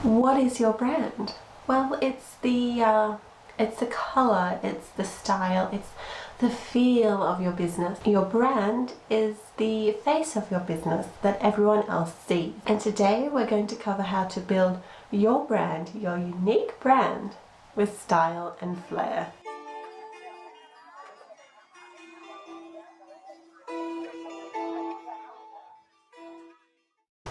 What is your brand? Well, it's the color, it's the style, it's the feel of your business. Your brand is the face of your business that everyone else sees. And today we're going to cover how to build your brand, your unique brand, with style and flair.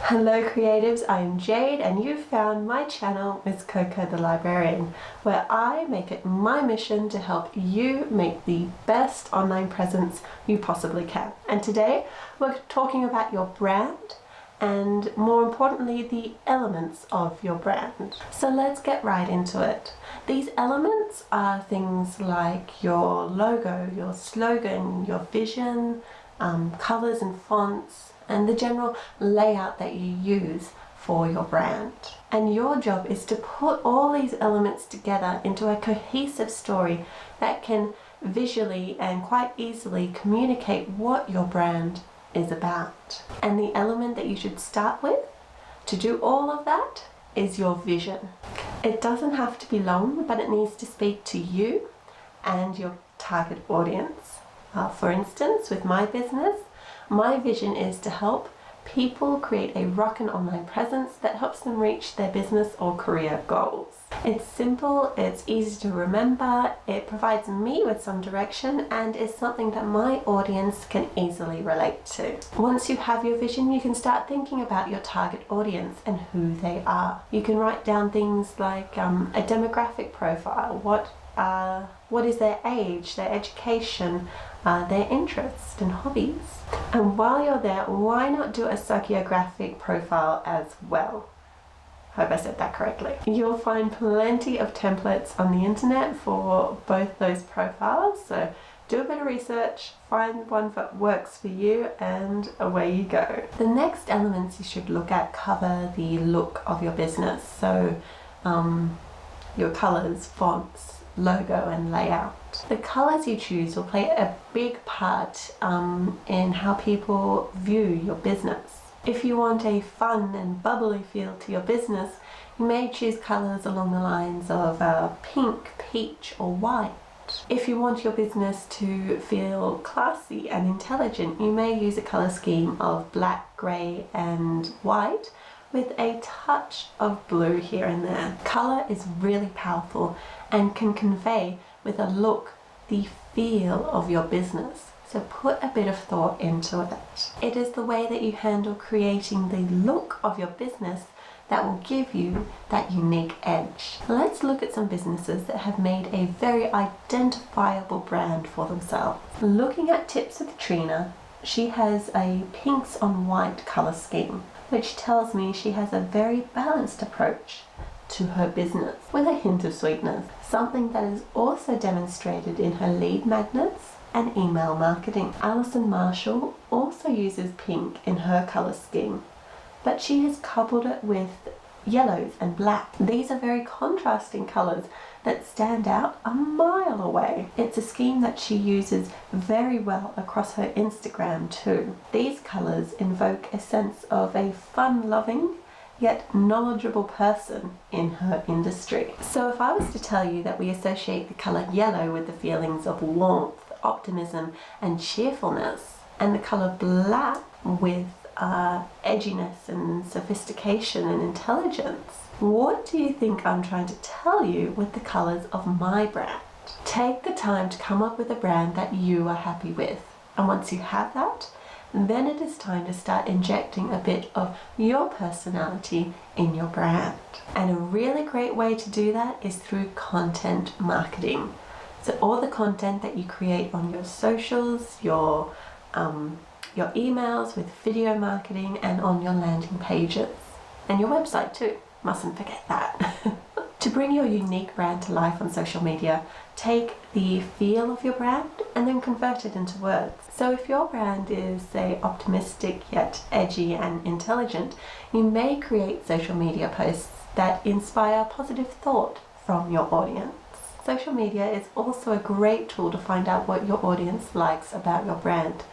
Hello creatives, I'm Jade and you've found my channel Misskoko the Librarian, where I make it my mission to help you make the best online presence you possibly can. And today we're talking about your brand and, more importantly, the elements of your brand. So let's get right into it. These elements are things like your logo, your slogan, your vision, colors and fonts, and the general layout that you use for your brand. And your job is to put all these elements together into a cohesive story that can visually and quite easily communicate what your brand is about. And the element that you should start with to do all of that is your vision. It doesn't have to be long, but it needs to speak to you and your target audience. For instance, with my business, my vision is to help people create a rockin' online presence that helps them reach their business or career goals. It's simple, it's easy to remember, it provides me with some direction, and is something that my audience can easily relate to. Once you have your vision, you can start thinking about your target audience and who they are. You can write down things like a demographic profile, what is their age, their education, their interests and hobbies. And while you're there, why not do a psychographic profile as well? Hope I said that correctly. You'll find plenty of templates on the internet for both those profiles, so do a bit of research, find one that works for you, and away you go. The next elements you should look at cover the look of your business, so your colors, fonts, logo and layout. The colors you choose will play a big part in how people view your business. If you want a fun and bubbly feel to your business, you may choose colors along the lines of pink, peach or white. If you want your business to feel classy and intelligent, you may use a color scheme of black, grey and white, with a touch of blue here and there. Color is really powerful and can convey with a look the feel of your business. So put a bit of thought into it. It is the way that you handle creating the look of your business that will give you that unique edge. Let's look at some businesses that have made a very identifiable brand for themselves. Looking at Tips with Trina, she has a pinks on white color scheme, which tells me she has a very balanced approach to her business with a hint of sweetness, something that is also demonstrated in her lead magnets and email marketing. Alison Marshall also uses pink in her color scheme, but she has coupled it with yellows and black. These are very contrasting colors that stand out a mile away. It's a scheme that she uses very well across her Instagram too. These colors invoke a sense of a fun-loving yet knowledgeable person in her industry. So if I was to tell you that we associate the color yellow with the feelings of warmth, optimism and cheerfulness, and the color black with edginess and sophistication and intelligence, what do you think I'm trying to tell you with the colors of my brand? Take the time to come up with a brand that you are happy with, and once you have that, then it is time to start injecting a bit of your personality in your brand. And a really great way to do that is through content marketing. So all the content that you create on your socials, your emails with video marketing, and on your landing pages. And your website too, mustn't forget that. To bring your unique brand to life on social media, take the feel of your brand and then convert it into words. So if your brand is, say, optimistic yet edgy and intelligent, you may create social media posts that inspire positive thought from your audience. Social media is also a great tool to find out what your audience likes about your brand.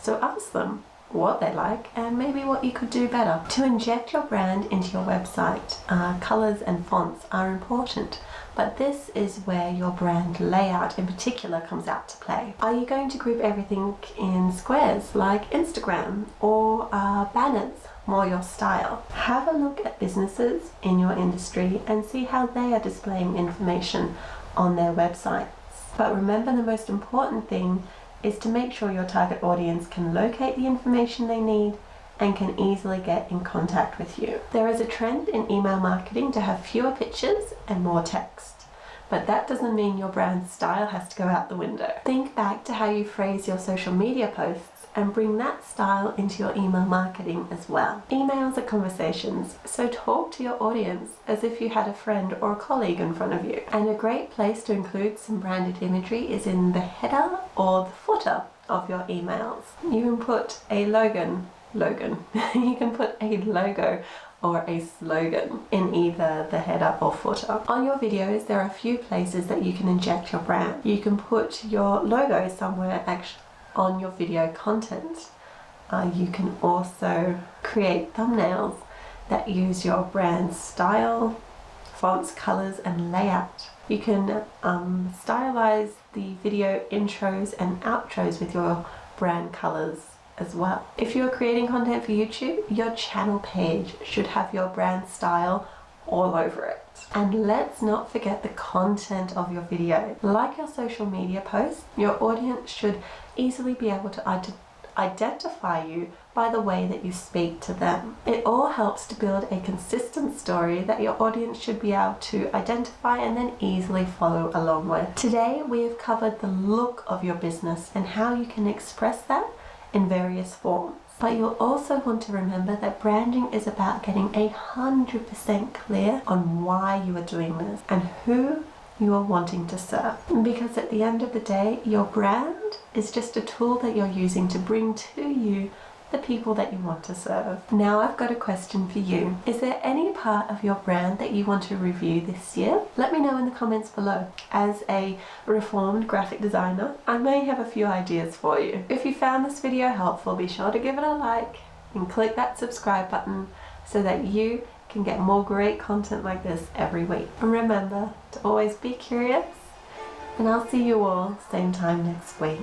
So ask them, what they like, and maybe what you could do better. To inject your brand into your website, colors and fonts are important, but this is where your brand layout in particular comes out to play. Are you going to group everything in squares like Instagram, or banners more your style? Have a look at businesses in your industry and see how they are displaying information on their websites. But remember, the most important thing is to make sure your target audience can locate the information they need and can easily get in contact with you. There is a trend in email marketing to have fewer pictures and more text, but that doesn't mean your brand style has to go out the window. Think back to how you phrase your social media posts and bring that style into your email marketing as well. Emails are conversations, so talk to your audience as if you had a friend or a colleague in front of you. And a great place to include some branded imagery is in the header or the footer of your emails. You can put a you can put a logo or a slogan in either the header or footer. On your videos, there are a few places that you can inject your brand. You can put your logo somewhere on your video content. You can also create thumbnails that use your brand style, fonts, colors, and layout. You can stylize the video intros and outros with your brand colors as well. If you're creating content for YouTube, your channel page should have your brand style all over it. And let's not forget the content of your video. Like your social media posts, your audience should easily be able to identify you by the way that you speak to them. It all helps to build a consistent story that your audience should be able to identify and then easily follow along with. Today we have covered the look of your business and how you can express that in various forms. But you'll also want to remember that branding is about getting 100% clear on why you are doing this and who you are wanting to serve. Because at the end of the day, your brand is just a tool that you're using to bring to you the people that you want to serve. Now I've got a question for you. Is there any part of your brand that you want to review this year? Let me know in the comments below. As a reformed graphic designer, I may have a few ideas for you. If you found this video helpful, be sure to give it a like and click that subscribe button so that you can get more great content like this every week. And remember to always be curious, and I'll see you all same time next week.